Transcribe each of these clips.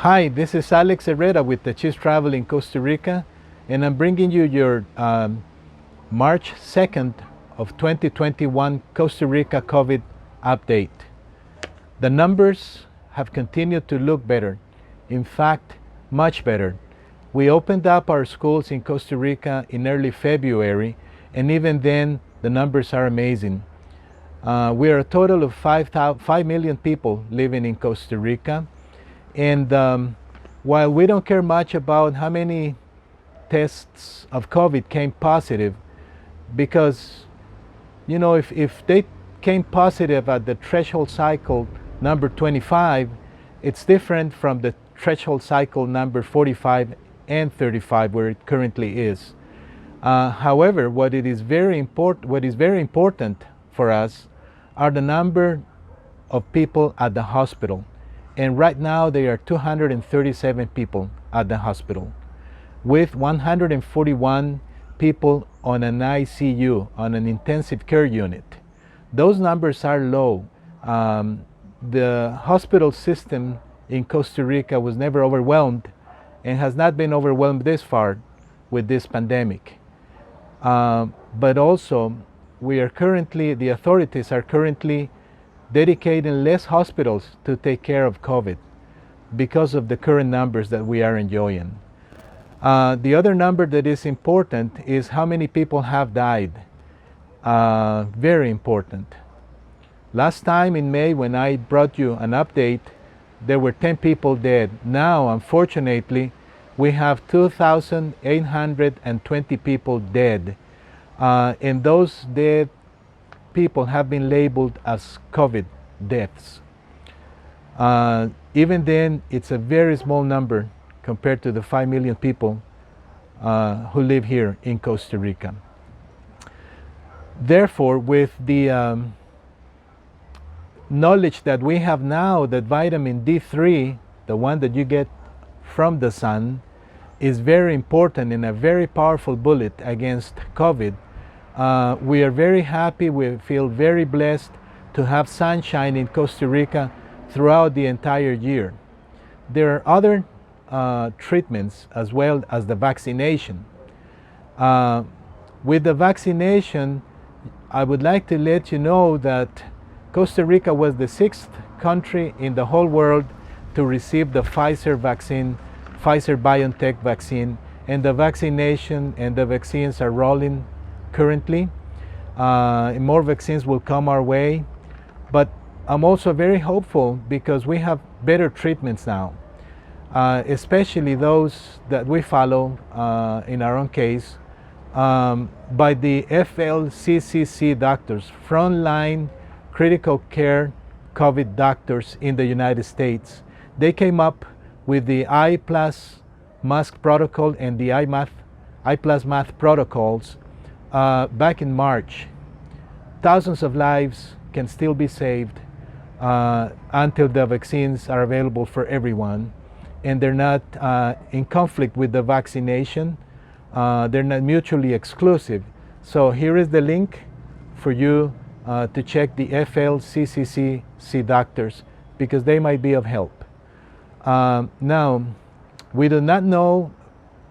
Hi, this is Alex Herrera with Tachiz Travel in Costa Rica, and I'm bringing you your March 2nd of 2021 Costa Rica COVID update. The numbers have continued to look better, in fact, much better. We opened up our schools in Costa Rica in early February, and even then the numbers are amazing. We are a total of 5 million people living in Costa Rica. And while we don't care much about how many tests of COVID came positive, because, you know, if they came positive at the threshold cycle number 25, it's different from the threshold cycle number 45 and 35 where it currently is. However, what is very important for us are the number of people at the hospital. And right now there are 237 people at the hospital, with 141 people on an ICU, on an intensive care unit. Those numbers are low. The hospital system in Costa Rica was never overwhelmed and has not been overwhelmed this far with this pandemic. But also, the authorities are currently dedicating less hospitals to take care of COVID because of the current numbers that we are enjoying. The other number that is important is how many people have died. Very important. Last time in May when I brought you an update, there were 10 people dead. Now, unfortunately, we have 2,820 people dead. And those dead people have been labeled as COVID deaths. Even then, it's a very small number compared to the 5 million people who live here in Costa Rica. Therefore, with the knowledge that we have now that vitamin D3, the one that you get from the sun, is very important and a very powerful bullet against COVID, we are very happy, we feel very blessed to have sunshine in Costa Rica throughout the entire year. There are other treatments as well as the vaccination. With the vaccination, I would like to let you know that Costa Rica was the 6th country in the whole world to receive the Pfizer vaccine, Pfizer-BioNTech vaccine, and the vaccination and the vaccines are rolling currently. More vaccines will come our way, but I'm also very hopeful because we have better treatments now, especially those that we follow in our own case by the FLCCC doctors, frontline critical care COVID doctors in the United States. They came up with the I+ mask protocol and the I+ mask protocols back in March. Thousands of lives can still be saved until the vaccines are available for everyone, and they're not in conflict with the vaccination. They're not mutually exclusive. So here is the link for you to check the FLCCC doctors because they might be of help. Now, we do not know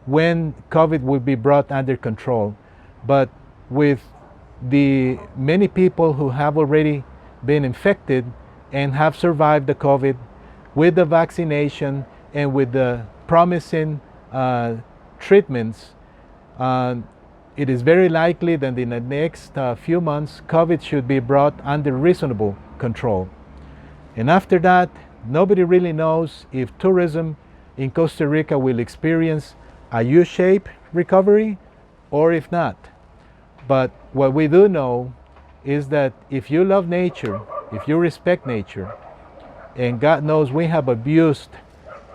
when COVID will be brought under control, but with the many people who have already been infected and have survived the COVID, with the vaccination and with the promising treatments, it is very likely that in the next few months, COVID should be brought under reasonable control. And after that, nobody really knows if tourism in Costa Rica will experience a U-shaped recovery or if not. But what we do know is that if you love nature, if you respect nature, and God knows we have abused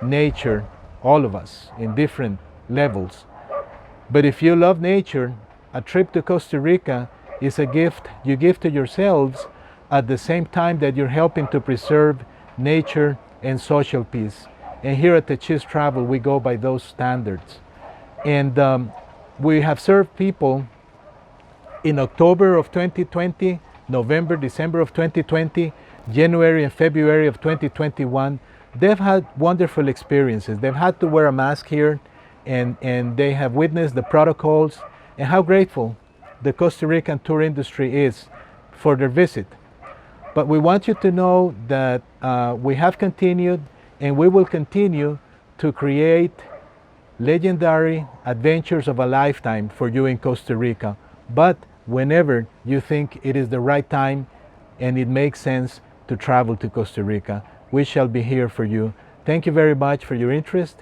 nature, all of us, in different levels. But if you love nature, a trip to Costa Rica is a gift you give to yourselves at the same time that you're helping to preserve nature and social peace. And here at Tachiz Travel, we go by those standards. And we have served people in October of 2020, November, December of 2020, January and February of 2021, they've had wonderful experiences. They've had to wear a mask here, and they have witnessed the protocols and how grateful the Costa Rican tour industry is for their visit. But we want you to know that we have continued and we will continue to create legendary adventures of a lifetime for you in Costa Rica. But whenever you think it is the right time and it makes sense to travel to Costa Rica, we shall be here for you. Thank you very much for your interest